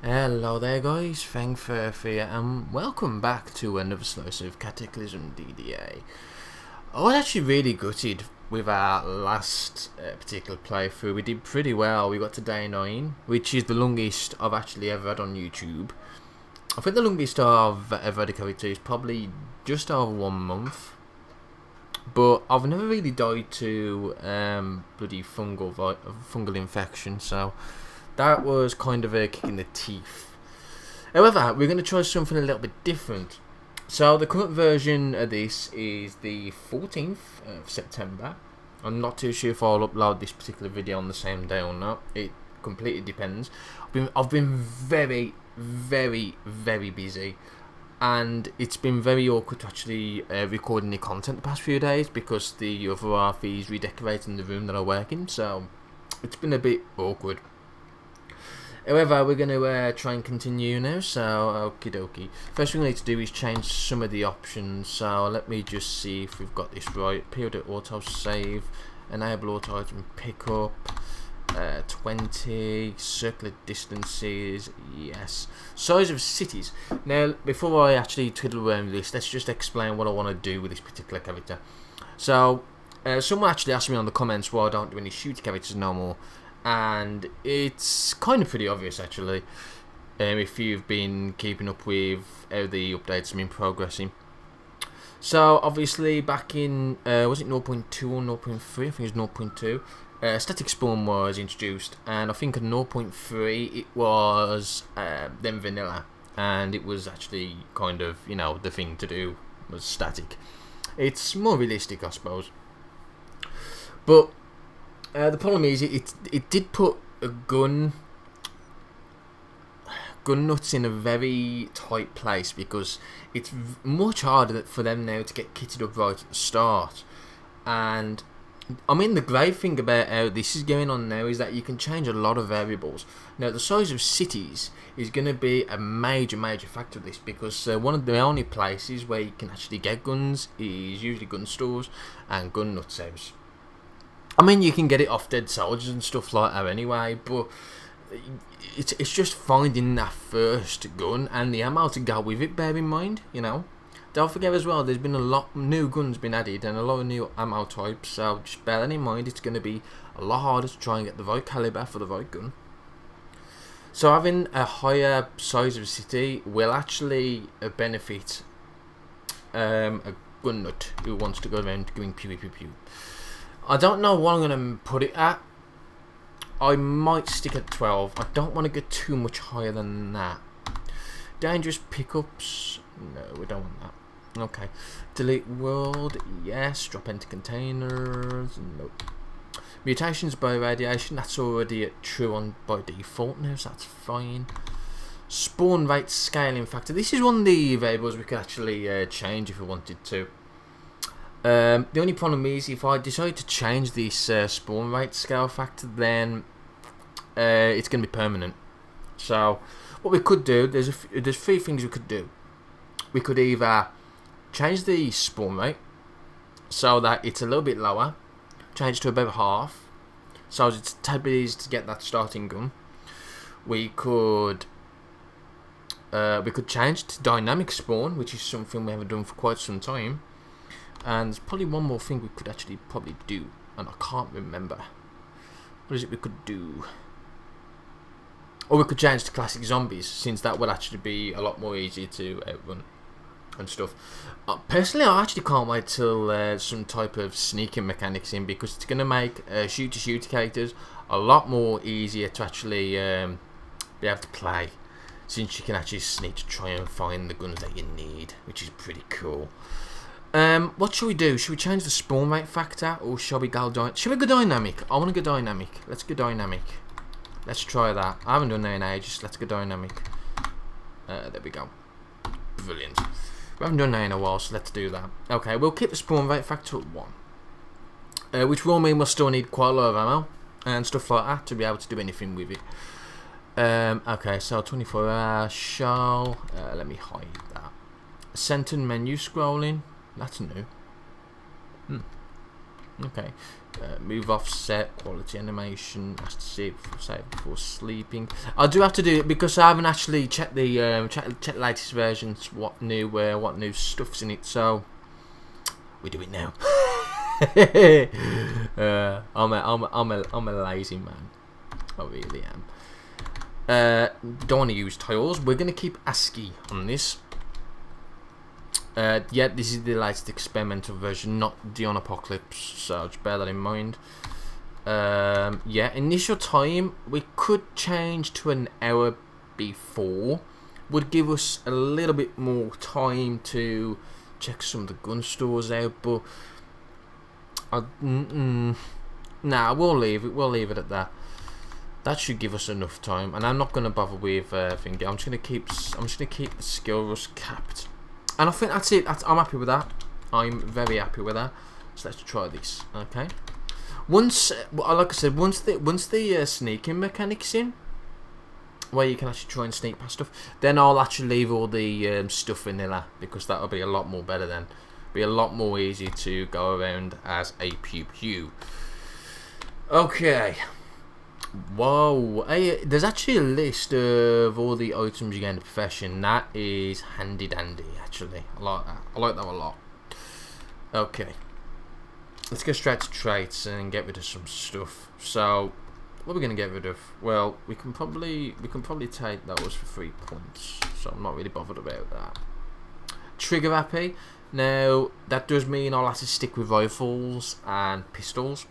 Hello there guys, Fengferth here and welcome back to another slice of Cataclysm DDA. I was actually really gutted with our last particular playthrough. We did pretty well. We got to day 9, which is the longest I've actually ever had on YouTube. I think the longest I've ever had a character is probably just over 1 month. But I've never really died to bloody fungal infection, so that was kind of a kick in the teeth. However, we're going to try something a little bit different. So the current version of this is the 14th of September. I'm not too sure if I'll upload this particular video on the same day or not. It completely depends. I've been very busy, and it's been very awkward to actually record any content the past few days because the other half is redecorating the room that I work in, so it's been a bit awkward. However, we're going to try and continue now, so okie dokie. First thing we need to do is change some of the options, so let me just see if we've got this right. Periodic auto save, enable auto item pickup, 20, circular distances, yes. Size of cities. Now, before I actually twiddle around this, let's just explain what I want to do with this particular character. So, someone actually asked me on the comments why I don't do any shooter characters no more. And it's kind of pretty obvious actually, if you've been keeping up with how the updates have been progressing. So obviously back in, was it 0.2 or 0.3? I think it was 0.2. Static spawn was introduced, and I think at 0.3 it was then vanilla, and it was actually kind of, you know, the thing to do was static. It's more realistic, I suppose. But the problem is, it did put a gun nuts in a very tight place, because it's much harder for them now to get kitted up right at the start. And I mean, the great thing about how this is going on now is that you can change a lot of variables. Now, the size of cities is going to be a major factor of this, because one of the only places where you can actually get guns is usually gun stores and gun nut sales. I mean, you can get it off dead soldiers and stuff like that anyway, but it's just finding that first gun and the ammo to go with it, bear in mind, you know. Don't forget as well, there's been a lot of new guns been added and a lot of new ammo types, so just bear that in mind. It's going to be a lot harder to try and get the right caliber for the right gun. So having a higher size of city will actually benefit a gun nut who wants to go around going pew pew pew. I don't know what I'm going to put it at. I might stick at 12. I don't want to go too much higher than that. Dangerous pickups. No, we don't want that. Okay. Delete world. Yes. Drop into containers. Nope. Mutations by radiation. That's already at true on by default now, so that's fine. Spawn rate scaling factor. This is one of the variables we could actually change if we wanted to. The only problem is, if I decide to change this spawn rate scale factor, then it's going to be permanent. So what we could do, there's 3 things we could do. We could either change the spawn rate so that it's a little bit lower, change it to about half, so it's a tad bit easy to get that starting gun. We could change to dynamic spawn, which is something we haven't done for quite some time. And there's probably one more thing we could actually probably do, and I can't remember. What is it we could do? Or we could change to classic zombies, since that would actually be a lot more easier to outrun and stuff. Personally, I actually can't wait till some type of sneaking mechanics in, because it's going to make shooter characters a lot more easier to actually be able to play, since you can actually sneak to try and find the guns that you need, which is pretty cool. What should we do? Should we change the spawn rate factor, or shall we go dynamic? I want to go dynamic. Let's go dynamic. Let's try that. I haven't done that in ages. Let's go dynamic. There we go. Brilliant. We haven't done that in a while, so let's do that. Okay, we'll keep the spawn rate factor at 1. Which will mean we'll still need quite a lot of ammo and stuff like that to be able to do anything with it. Okay, so 24 hour show. Let me hide that. Center menu scrolling. That's new. Okay. Move offset, quality animation. Has to save before sleeping. I do have to do it because I haven't actually checked the checked the latest versions. What new stuff's in it? So we do it now. I'm a lazy man. I really am. Don't want to use tiles. We're gonna keep ASCII on this. Yeah, this is the latest experimental version, not the on Apocalypse, so just bear that in mind. Yeah, initial time we could change to an hour before. Would give us a little bit more time to check some of the gun stores out, but nah, we'll leave it. We'll leave it at that. That should give us enough time, and I'm not gonna bother with thingy. I'm just gonna keep the skill rush capped. And I think that's it. I'm happy with that. I'm very happy with that. So let's try this. Okay. Once, like I said, once the sneaking mechanics in, where you can actually try and sneak past stuff, then I'll actually leave all the stuff vanilla, because that'll be a lot more better then. Be a lot more easy to go around as a pew. Okay. Whoa, hey, there's actually a list of all the items you get in the profession. That is handy dandy, actually. I like that. I like that a lot. Okay, let's go straight to traits and get rid of some stuff. So, what are we gonna get rid of? Well, we can probably take those for 3 points. So I'm not really bothered about that. Trigger happy. Now that does mean I'll have to stick with rifles and pistols.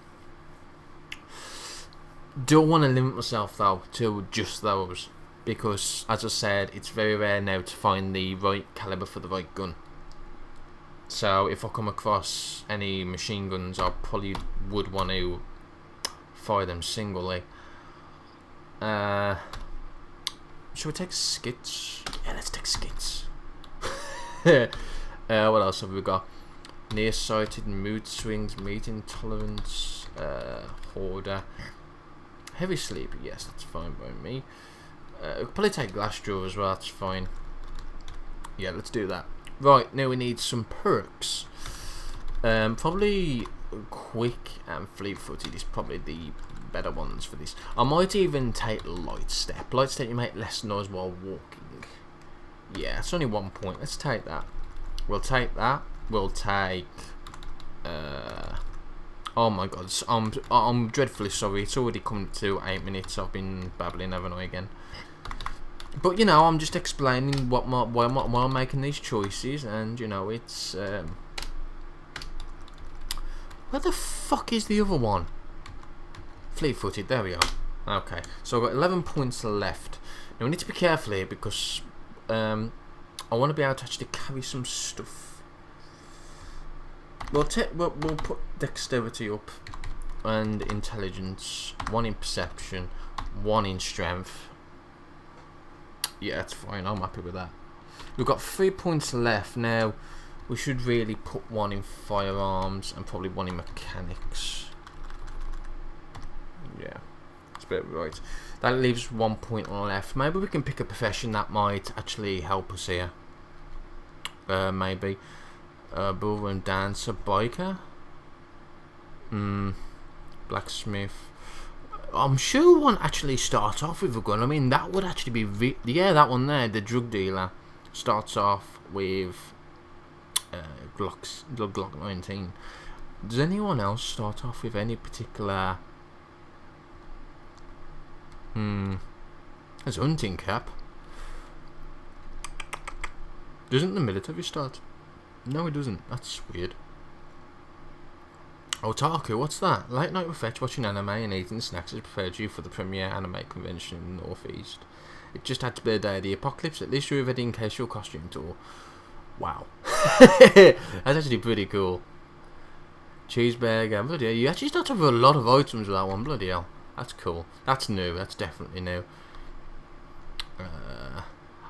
Don't want to limit myself though to just those, because as I said, it's very rare now to find the right caliber for the right gun. So if I come across any machine guns, I probably would want to fire them singly. Should we take skits? Yeah, let's take skits. What else have we got? Nearsighted, mood swings, meat intolerance, hoarder. Heavy sleeper, yes, that's fine by me. We'll probably take glass jaw as well, that's fine. Yeah, let's do that. Right, now we need some perks. Probably quick and fleet-footed is probably the better ones for this. I might even take light step. Light step, you make less noise while walking. Yeah, it's only 1 point. Let's take that. We'll take that. We'll take... oh my god, I'm dreadfully sorry. It's already come to 8 minutes. I've been babbling, haven't I, again? But you know, I'm just explaining why I'm making these choices, and you know, it's where the fuck is the other one? Fleet-footed. There we are. Okay, so I've got 11 points left. Now we need to be careful here because I want to be able to actually carry some stuff. We'll put dexterity up and intelligence, 1 in perception, 1 in strength. Yeah, that's fine. I'm happy with that. We've got 3 points left now. We should really put 1 in firearms and probably 1 in mechanics. Yeah, that's about right. That leaves 1 point left. Maybe we can pick a profession that might actually help us here. Maybe. Ballroom dancer, biker, blacksmith. I'm sure one actually starts off with a gun. I mean, that would actually be yeah, that one there, the drug dealer, starts off with Glock 19. Does anyone else start off with any particular? There's hunting cap. Doesn't the military start? No, it doesn't. That's weird. Otaku, what's that? Late night with fetch, watching anime and eating snacks has prepared you for the premiere anime convention in the Northeast. It just had to be a day of the apocalypse. At least you're ready in case your costume tour. Wow. That's actually pretty cool. Cheeseburger. Bloody hell. You actually start to have a lot of items with that one. Bloody hell. That's cool. That's new. That's definitely new.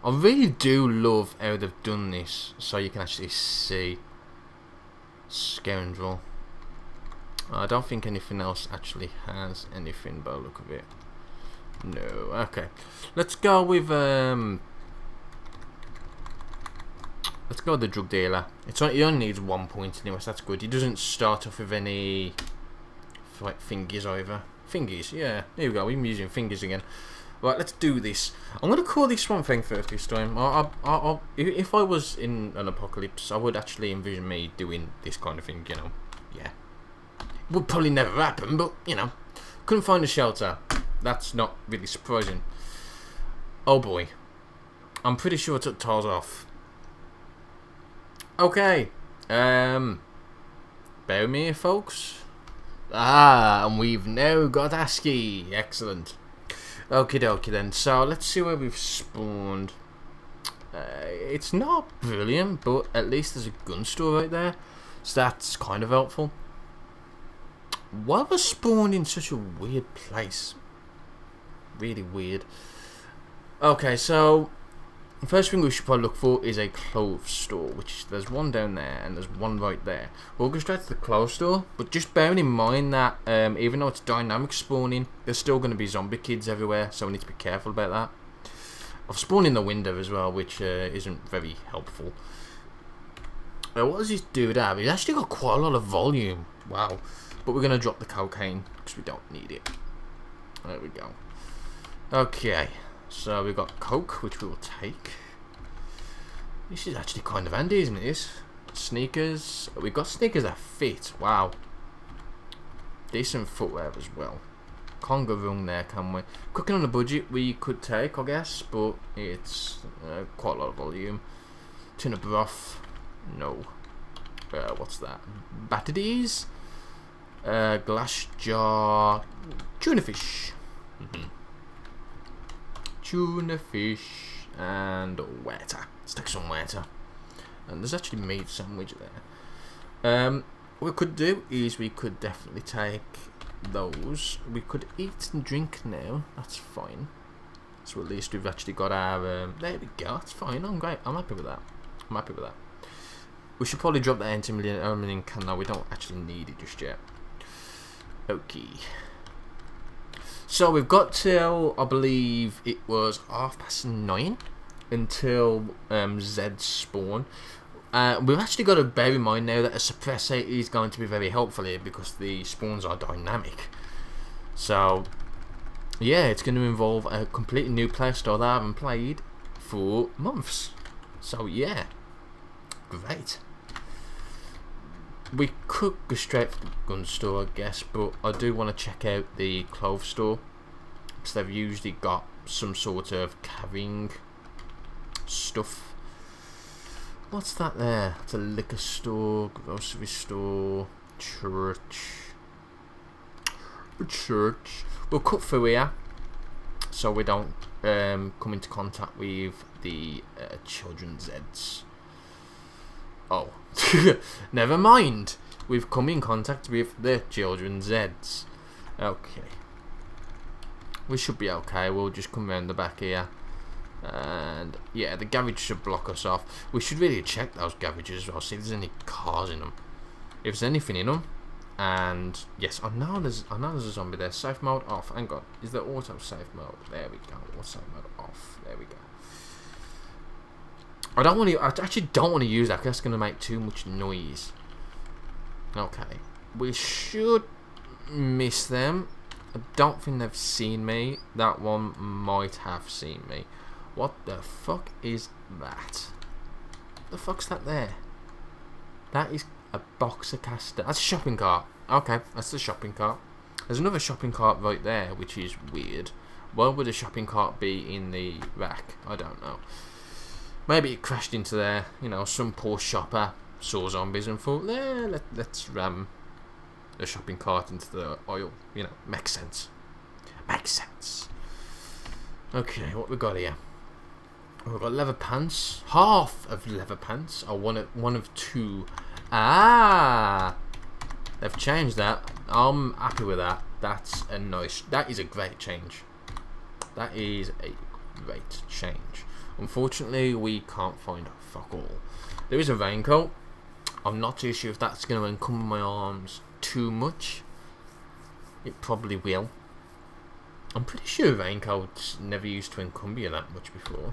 I really do love how they've done this, so you can actually see Scoundrel. I don't think anything else actually has anything by the look of it. No. Okay. Let's go with let's go with the drug dealer. He only needs 1 point anyway, so that's good. He doesn't start off with any thingies either. Thingies, yeah. There we go. I'm using fingers again. Right, let's do this. I'm going to call this one Fengferth this time. If I was in an apocalypse, I would actually envision me doing this kind of thing, you know. Yeah. Would probably never happen, but, you know. Couldn't find a shelter. That's not really surprising. Oh boy. I'm pretty sure I took tiles off. Okay. Bear with me, folks. And we've now got ASCII. Excellent. Okie dokie then. So let's see where we've spawned. It's not brilliant, but at least there's a gun store right there, so that's kind of helpful. Why was spawned in such a weird place? Really weird. Okay, so the first thing we should probably look for is a clothes store, which there's one down there and there's one right there. We'll go straight to the clothes store, but just bearing in mind that even though it's dynamic spawning, there's still going to be zombie kids everywhere, so we need to be careful about that. I've spawned in the window as well, which isn't very helpful. What does this dude have? He's actually got quite a lot of volume. Wow. But we're going to drop the cocaine because we don't need it. There we go. Okay. So we've got coke, which we will take. This is actually kind of handy, isn't it? Sneakers. We've got sneakers that fit. Wow. Decent footwear as well. Can't go wrong there, can we? Cooking on a budget we could take, I guess, but it's quite a lot of volume. Tin of broth. No. What's that? Batteries. Glass jar. Tuna fish. Tuna fish and water. Let's take some water. And there's actually meat sandwich there. What we could do is we could definitely take those. We could eat and drink now. That's fine. So at least we've actually got our. There we go. That's fine. I'm great. I'm happy with that. I'm happy with that. We should probably drop that into million can now. We don't actually need it just yet. Okay. So we've got till, I believe it was 9:30 until Zed spawn. We've actually got to bear in mind now that a suppressor is going to be very helpful here because the spawns are dynamic. So yeah, it's going to involve a completely new playstyle that I haven't played for months. So yeah, great. We could go straight for the gun store, I guess, but I do want to check out the clothes store because they've usually got some sort of carrying stuff. What's that there? It's a liquor store, grocery store, church. We'll cut through here so we don't come into contact with the children's Zeds. Oh, never mind. We've come in contact with the children's Zeds. Okay. We should be okay. We'll just come round the back here. And yeah, the garage should block us off. We should really check those garages as well. See if there's any cars in them. If there's anything in them. And yes, I know there's a zombie there. Safe mode off. Hang on. Is there auto safe mode? There we go. Auto mode off. There we go. I actually don't want to use that because that's going to make too much noise. Okay. We should miss them. I don't think they've seen me. That one might have seen me. What the fuck is that? The fuck's that there? That is a boxer caster. That's a shopping cart. Okay, that's the shopping cart. There's another shopping cart right there, which is weird. Why would a shopping cart be in the rack? I don't know. Maybe it crashed into there. You know, some poor shopper saw zombies and thought, let's ram the shopping cart into the oil. You know, makes sense. Makes sense. Okay, what we got here? We've got leather pants. Half of leather pants. Oh, one of two. Ah! They've changed that. I'm happy with that. That is a great change. That is a great change. Unfortunately, we can't find fuck all. There is a raincoat. I'm not too sure if that's going to encumber my arms too much. It probably will. I'm pretty sure raincoats never used to encumber you that much before.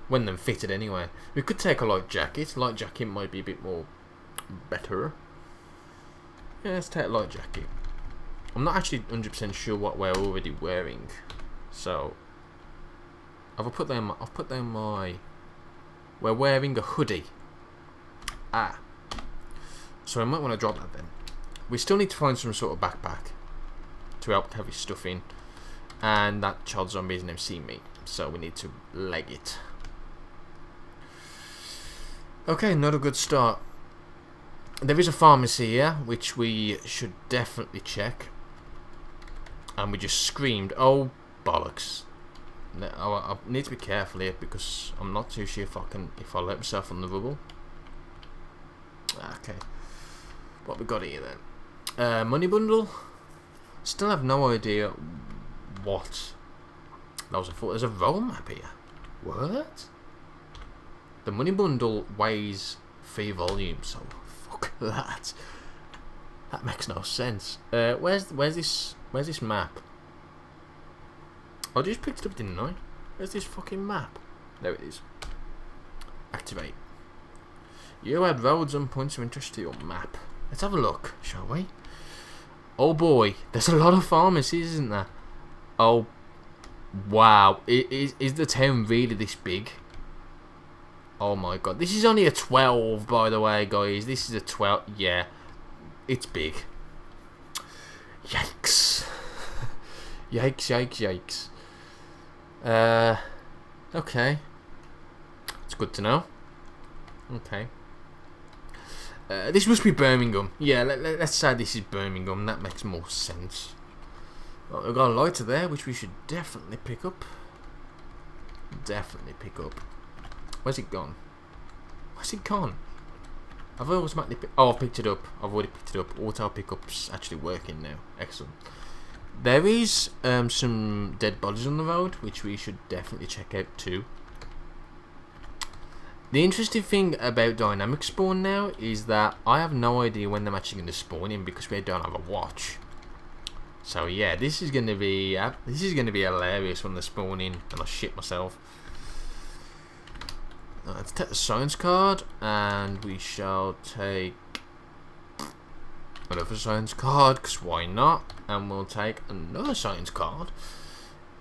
When them fitted anyway. We could take a light jacket. Light jacket might be a bit more better. Yeah, let's take a light jacket. I'm not actually 100% sure what we're already wearing. So I've put down my we're wearing a hoodie. So I might want to drop that then. We still need to find some sort of backpack to help carry stuff in. And that child zombie isn't MC me. So we need to leg it. Okay, not a good start. There is a pharmacy here, which we should definitely check. And we just screamed, oh bollocks. I need to be careful here because I'm not too sure if I let myself on the rubble. Okay. What we got here then? Money bundle. Still have no idea what. That was a thought. There's a roll map here. What? The money bundle weighs 3 volumes, so fuck that. That makes no sense. Where's this map? I just picked it up, didn't I? Where's this fucking map? There it is. Activate. You add roads and points of interest to your map. Let's have a look, shall we? Oh boy, there's a lot of pharmacies, isn't there? Oh, wow. Is the town really this big? Oh my god. This is only a 12, by the way, guys. This is a 12. Yeah, it's big. Yikes. Yikes. Okay. It's good to know. Okay. This must be Birmingham. Yeah, let's say this is Birmingham. That makes more sense. Well, we've got a lighter there, which we should definitely pick up. Where's it gone? I've automatically I've picked it up. I've already picked it up. Auto pickup's actually working now. Excellent. There is some dead bodies on the road, which we should definitely check out too. The interesting thing about dynamic spawn now is that I have no idea when they're actually going to spawn in because we don't have a watch. So yeah, this is going to be hilarious when they spawn in and I shit myself. Let's take the science card and we shall take another science card because why not? And we'll take another science card.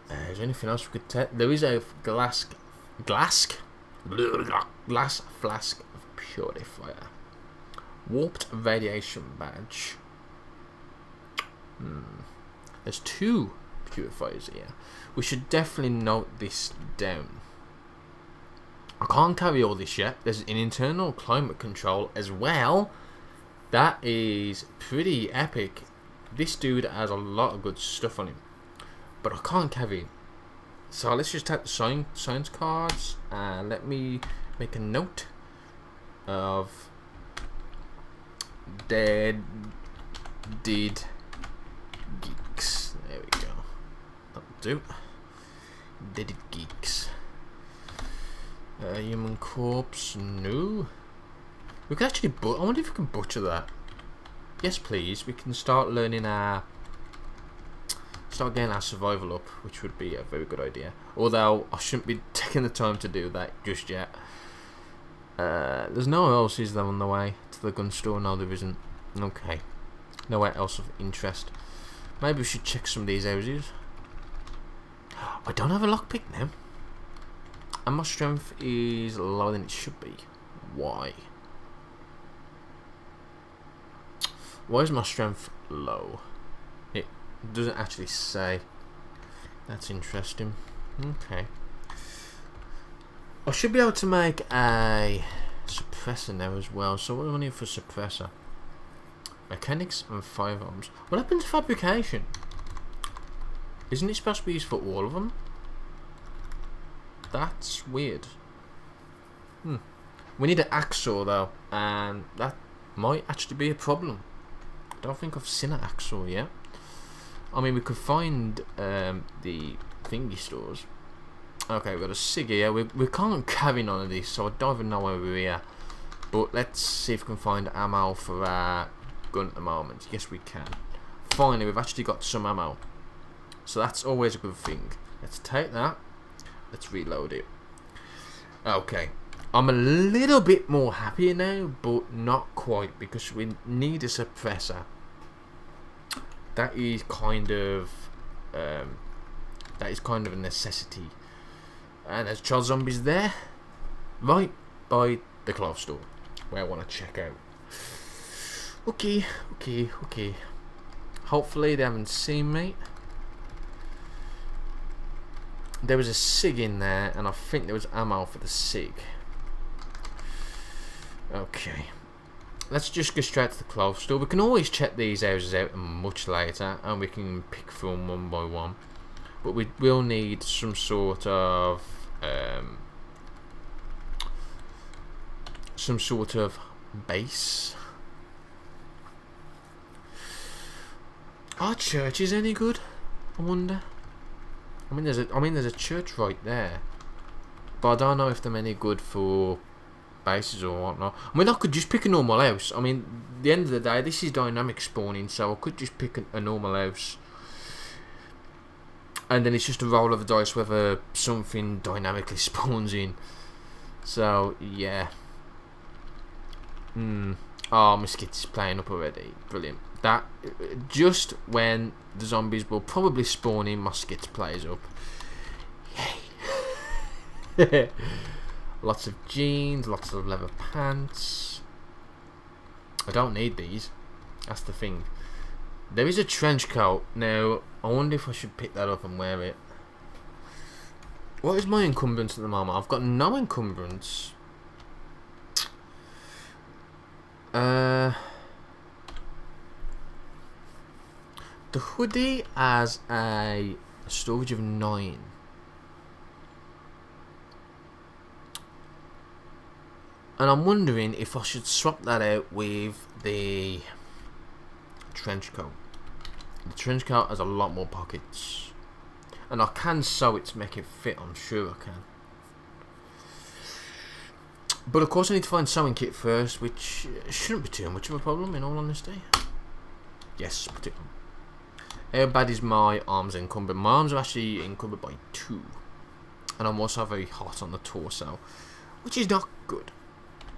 Is there anything else we could take? There is a glass flask of purifier. Warped radiation badge. There's 2 purifiers here. We should definitely note this down. I can't carry all this yet. There's an internal climate control as well. That is pretty epic. This dude has a lot of good stuff on him. But I can't carry him. So let's just take the science cards and let me make a note of dead geeks. There we go. That'll do. Dead geeks. Human corpse, no. We could actually I wonder if we can butcher that. Yes please, we can start learning start getting our survival up, which would be a very good idea. Although I shouldn't be taking the time to do that just yet. There's nowhere else, is there, on the way to the gun store? No, there isn't. Okay. Nowhere else of interest. Maybe we should check some of these houses. I don't have a lockpick now. And my strength is lower than it should be. Why? Why is my strength low? It doesn't actually say. That's interesting. Okay. I should be able to make a suppressor now as well. So what do I need for suppressor? Mechanics and firearms. What happened to fabrication? Isn't it supposed to be used for all of them? That's weird. We need an axe-saw though, and that might actually be a problem. I don't think I've seen an axe-saw yet. I mean, we could find the thingy stores. Okay, we've got a cig here. We can't carry none of these, so I don't even know where we're here. But let's see if we can find ammo for our gun at the moment. Yes, we can. Finally, we've actually got some ammo. So that's always a good thing. Let's take that. Let's reload it. Okay. I'm a little bit more happier now, but not quite, because we need a suppressor. That is kind of a necessity. And there's child zombies there, right by the clothes store, where I want to check out. Okay. Hopefully they haven't seen me. There was a SIG in there, and I think there was ammo for the SIG. Okay. Let's just go straight to the clothes store. We can always check these houses out much later, and we can pick through them one by one. But we will need some sort of base. Are churches any good? I wonder. I mean, there's a church right there, but I don't know if they're any good for bases or whatnot. I mean, I could just pick a normal house. I mean, at the end of the day, this is dynamic spawning, so I could just pick a normal house, and then it's just a roll of the dice whether something dynamically spawns in. So yeah. Oh, my skit's playing up already. Brilliant. That just when the zombies will probably spawn in, my skit plays up. Yay! Lots of jeans, lots of leather pants. I don't need these. That's the thing. There is a trench coat. Now, I wonder if I should pick that up and wear it. What is my encumbrance at the moment? I've got no encumbrance. The hoodie has a storage of 9. And I'm wondering if I should swap that out with the trench coat. The trench coat has a lot more pockets, and I can sew it to make it fit. I'm sure I can. But of course I need to find sewing kit first, which shouldn't be too much of a problem, in all honesty. Yes, put it on. How bad is my arms encumbered? My arms are actually encumbered by 2. And I'm also very hot on the torso, which is not good.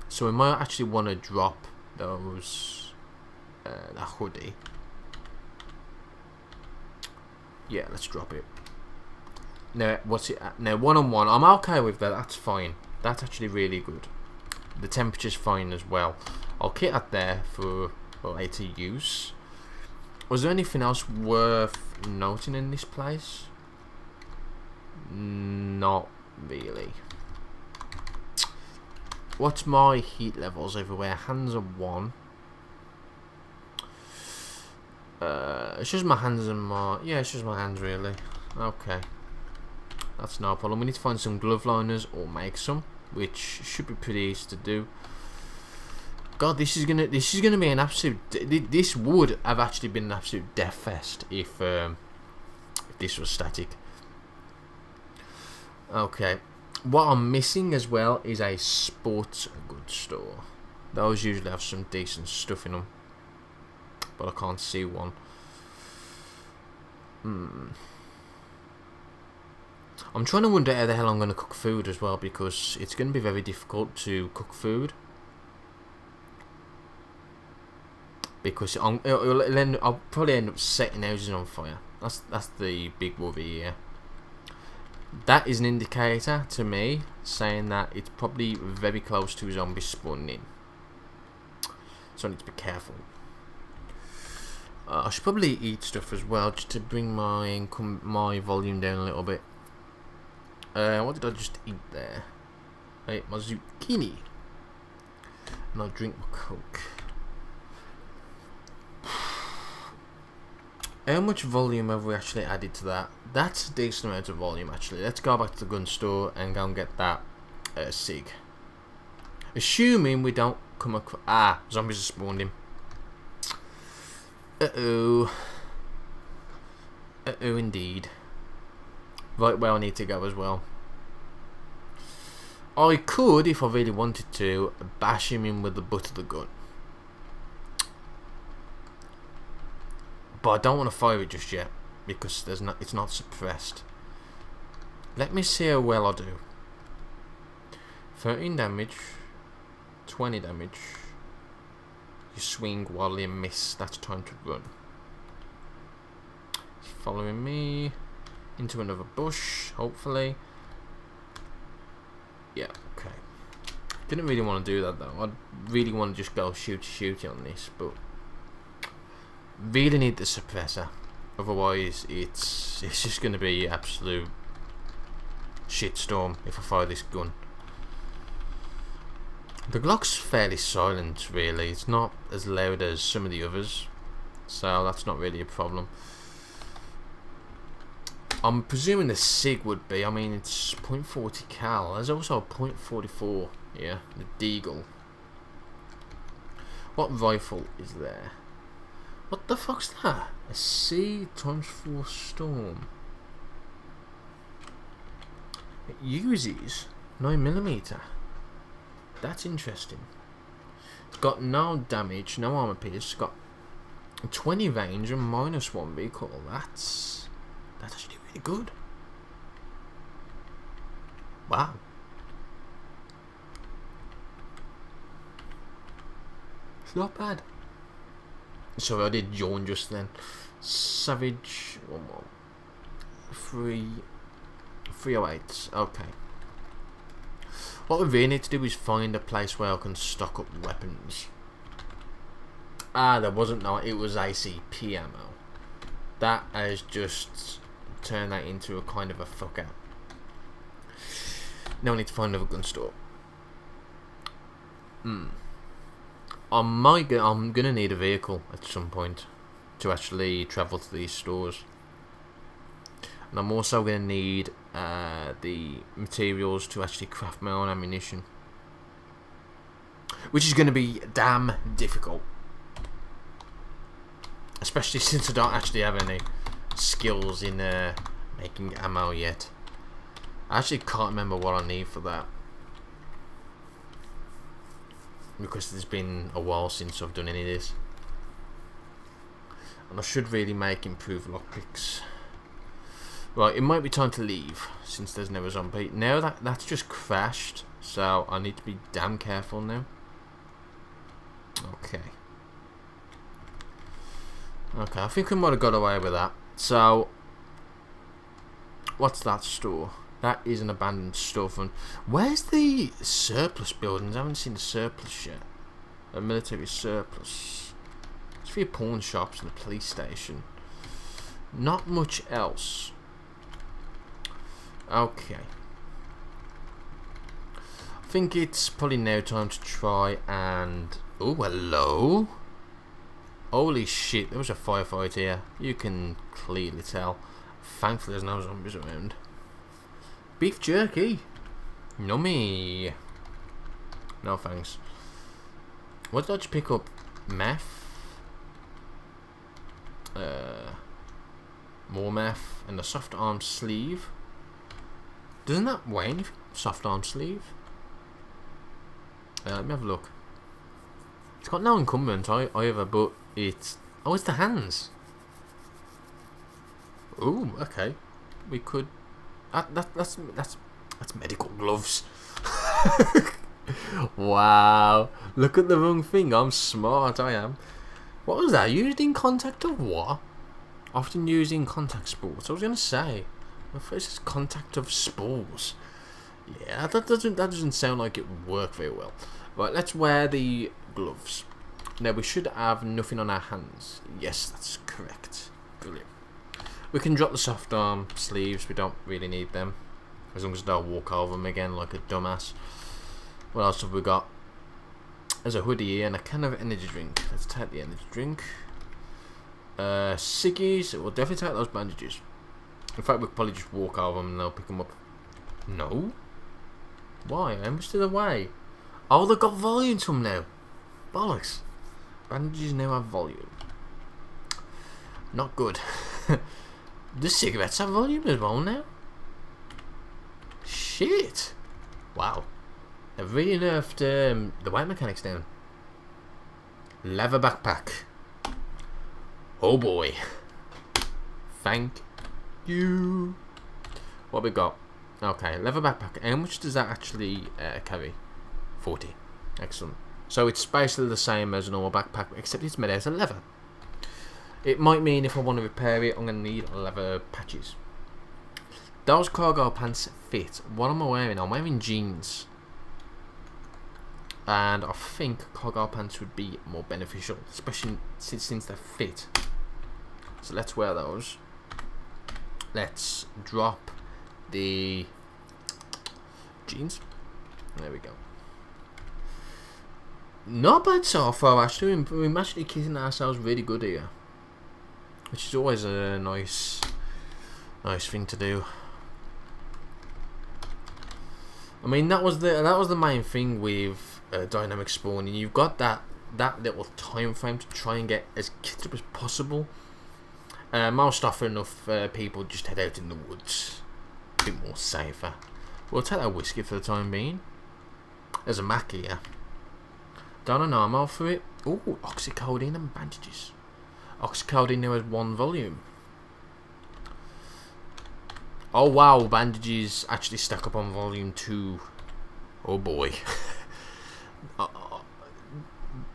So we might actually want to drop those, that hoodie. Yeah, let's drop it. Now, what's it at? Now, 1-on-1, I'm okay with that, that's fine. That's actually really good. The temperature's fine as well. I'll kit that there for later use. Was there anything else worth noting in this place? Not really. What's my heat levels everywhere? Hands are 1. It's just my hands and my... Yeah, it's just my hands really. Okay. That's no problem. We need to find some glove liners or make some, which should be pretty easy to do. God, this is gonna be an absolute... This would have actually been an absolute death fest if this was static. Okay. What I'm missing as well is a sports goods store. Those usually have some decent stuff in them, but I can't see one. I'm trying to wonder how the hell I'm going to cook food as well, because it's going to be very difficult to cook food. Because I'll probably end up setting houses on fire. That's the big worry here. That is an indicator to me saying that it's probably very close to zombies spawning in. So I need to be careful. I should probably eat stuff as well, just to bring my volume down a little bit. What did I just eat there? I ate my zucchini. And I'll drink my Coke. How much volume have we actually added to that? That's a decent amount of volume actually. Let's go back to the gun store and go and get that SIG. Assuming we don't come across... Ah, zombies are spawned in. Uh-oh. Uh-oh indeed. Right where I need to go as well. I could, if I really wanted to, bash him in with the butt of the gun. But I don't want to fire it just yet, because it's not suppressed. Let me see how well I do. 13 damage, 20 damage. You swing while you miss. That's time to run. He's following me into another bush, hopefully. Yeah, okay. Didn't really want to do that though. I really want to just go shoot on this, but really need the suppressor. Otherwise, it's just going to be absolute shitstorm if I fire this gun. The Glock's fairly silent, really. It's not as loud as some of the others, so that's not really a problem. I'm presuming the SIG would be. I mean, it's .40 cal. There's also a .44 here, the Deagle. What rifle is there? What the fuck's that? A C×4 Storm. It uses 9mm. That's interesting. It's got no damage, no armor pierce. It's got 20 range and -1 recoil. That's actually really good. Wow. It's not bad. Sorry, I did yawn just then. Savage. One more. 308. Okay. What we really need to do is find a place where I can stock up weapons. Ah, there wasn't no. It was ACP ammo. That has just turned that into a kind of a fuck out. Now I need to find another gun store. I'm gonna need a vehicle at some point to actually travel to these stores, and I'm also gonna need the materials to actually craft my own ammunition, which is gonna be damn difficult, especially since I don't actually have any skills in making ammo yet. I actually can't remember what I need for that, because it's been a while since I've done any of this, and I should really make improved lockpicks. Right, it might be time to leave since there's no zombie. Now that's just crashed, so I need to be damn careful now. Okay, I think I might have got away with that. So, what's that store? That is an abandoned storefront. Where's the surplus buildings? I haven't seen the surplus yet. A military surplus. It's for your pawn shops and a police station. Not much else. Okay. I think it's probably now time to try and... Oh, hello. Holy shit, there was a firefight here. You can clearly tell. Thankfully there's no zombies around. Beef jerky. Nummy. No thanks. What did I just pick up? Meth. More meth and a soft arm sleeve. Doesn't that weigh anything? Soft arm sleeve. Let me have a look. It's got no encumbrance either, but it's... Oh, it's the hands. Ooh, okay. We could... That's medical gloves. Wow. Look at the wrong thing. I'm smart, I am. What was that? Used in contact of what? Often used in contact sports. I was going to say. My first is contact of spores. Yeah, that doesn't sound like it would work very well. Right, let's wear the gloves. Now we should have nothing on our hands. Yes, that's correct. Brilliant. We can drop the soft arm sleeves. We don't really need them, as long as I don't walk over them again like a dumbass. What else have we got? There's a hoodie here and a can of energy drink. Let's take the energy drink. Ciggies. We'll definitely take those bandages. In fact, we'll probably just walk over them and they'll pick them up. No? Why? How much do they weigh? Oh, they've got volume to them now. Bollocks. Bandages now have volume. Not good. The cigarettes have volume as well now? Shit. Wow. They've really nerfed the weight mechanics down. Leather backpack. Oh boy. Thank you. What we got? Okay, leather backpack. How much does that actually carry? 40. Excellent. So it's basically the same as a normal backpack, except it's made out of leather. It might mean if I want to repair it, I'm going to need leather patches. Those cargo pants fit. What am I wearing? I'm wearing jeans. And I think cargo pants would be more beneficial, especially since they fit. So let's wear those. Let's drop the jeans. There we go. Not bad so far, actually. We're actually kicking ourselves really good here, which is always a nice thing to do. I mean, that was the main thing with dynamic spawning. You've got that little time frame to try and get as kitted up as possible. Most often enough, people just head out in the woods, a bit more safer. We'll take that whiskey for the time being. There's a Mac here. Don't an ammo for it. Ooh, oxycodone and bandages. Oxycodone now has 1 volume. Oh wow, bandages actually stack up on volume 2. Oh boy.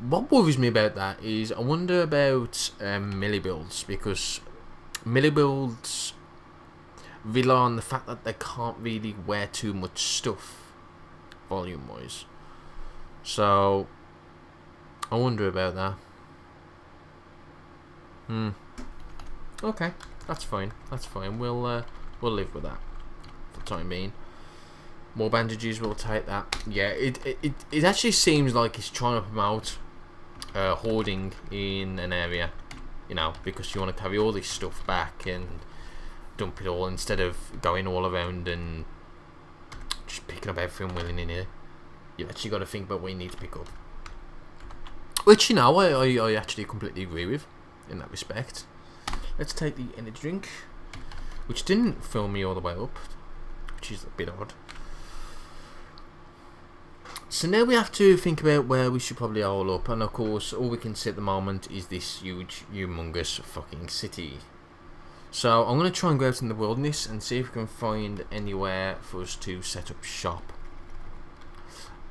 What worries me about that is I wonder about melee builds, because melee builds rely on the fact that they can't really wear too much stuff volume wise. So I wonder about that. Okay, that's fine. That's fine. We'll live with that for the time being. More bandages, we'll take that. Yeah, it actually seems like it's trying to promote hoarding in an area, you know, because you want to carry all this stuff back and dump it all instead of going all around and just picking up everything willing in here. You've actually got to think about what you need to pick up, which, you know, I actually completely agree with in that respect. Let's take the energy drink, which didn't fill me all the way up, which is a bit odd. So now we have to think about where we should probably hole up, and of course all we can see at the moment is this huge, humongous fucking city. So I'm going to try and go out in the wilderness and see if we can find anywhere for us to set up shop.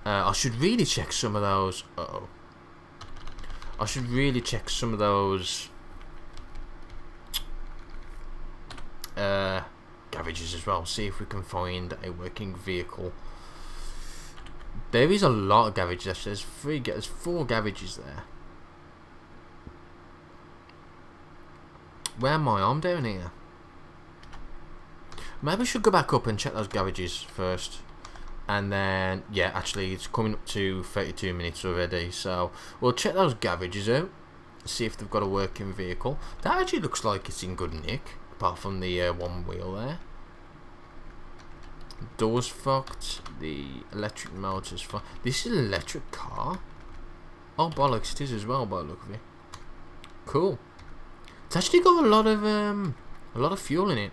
I should really check some of those. I should really check some of those garages as well. See if we can find a working vehicle. There is a lot of garages. There's 4 garages there. Where am I? I'm down here. Maybe I should go back up and check those garages first. And then, yeah, actually it's coming up to 32 minutes already, so we'll check those garages out, see if they've got a working vehicle. That actually looks like it's in good nick, apart from the one wheel there. Doors fucked, the electric motor's fucked. This is an electric car? Oh bollocks, it is as well by the look of it. Cool. It's actually got a lot of fuel in it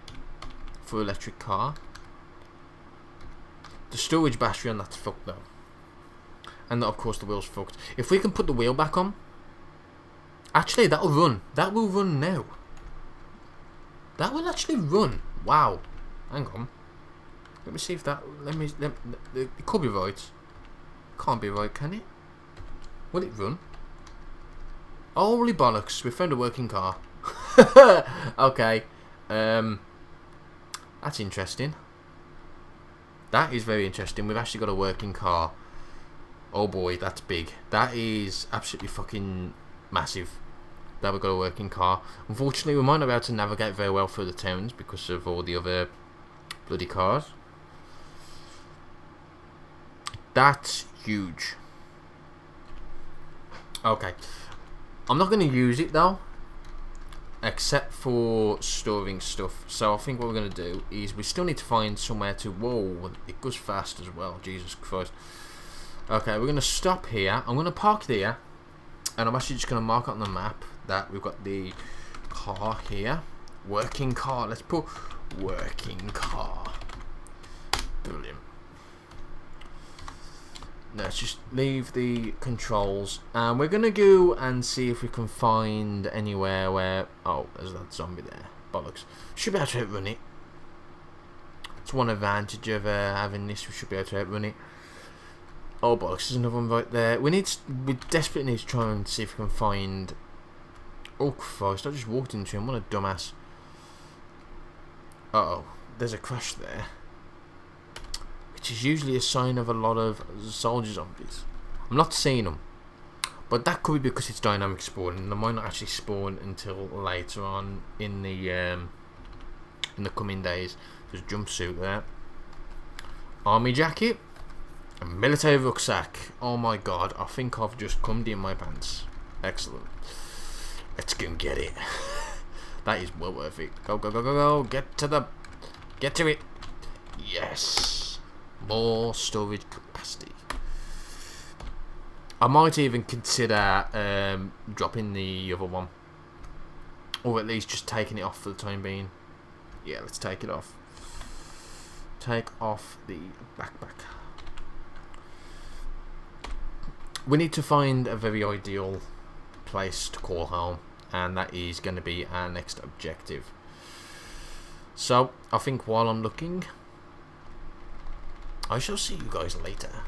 for an electric car. The storage battery on that's fucked though. And of course the wheel's fucked. If we can put the wheel back on, actually that'll run. That will run now. That will actually run. Wow. Hang on. Let me see if that. It could be right. Can't be right, can it? Will it run? Holy bollocks! We found a working car. Okay. That's interesting. That is very interesting. We've actually got a working car. Oh boy, that's big. That is absolutely fucking massive. That we've got a working car. Unfortunately, we might not be able to navigate very well through the towns because of all the other bloody cars. That's huge. Okay. I'm not going to use it though, except for storing stuff. So I think what we're going to do is we still need to find somewhere to... Whoa, it goes fast as well. Jesus Christ. Okay, we're going to stop here. I'm going to park there, and I'm actually just going to mark on the map that we've got the car here. Working car. Let's put working car. Brilliant. Let's just leave the controls, and we're gonna go and see if we can find anywhere where... Oh, there's that zombie there. Bollocks. Should be able to run it. That's one advantage of having this. We should be able to outrun it. Oh bollocks, there's another one right there. We desperately need to try and see if we can find... Oh Christ, I just walked into him. What a dumbass. Uh-oh, there's a crash there. Which is usually a sign of a lot of soldier zombies. I'm not seeing them. But that could be because it's dynamic spawning. They might not actually spawn until later on in the coming days. There's a jumpsuit there. Army jacket. A military rucksack. Oh my god, I think I've just cummed in my pants. Excellent. Let's go and get it. That is well worth it. Go, go, go, go, go. Get to it. Yes. More storage capacity. I might even consider dropping the other one. Or at least just taking it off for the time being. Yeah, let's take it off. Take off the backpack. We need to find a very ideal place to call home, and that is going to be our next objective. So I think while I'm looking, I shall see you guys later.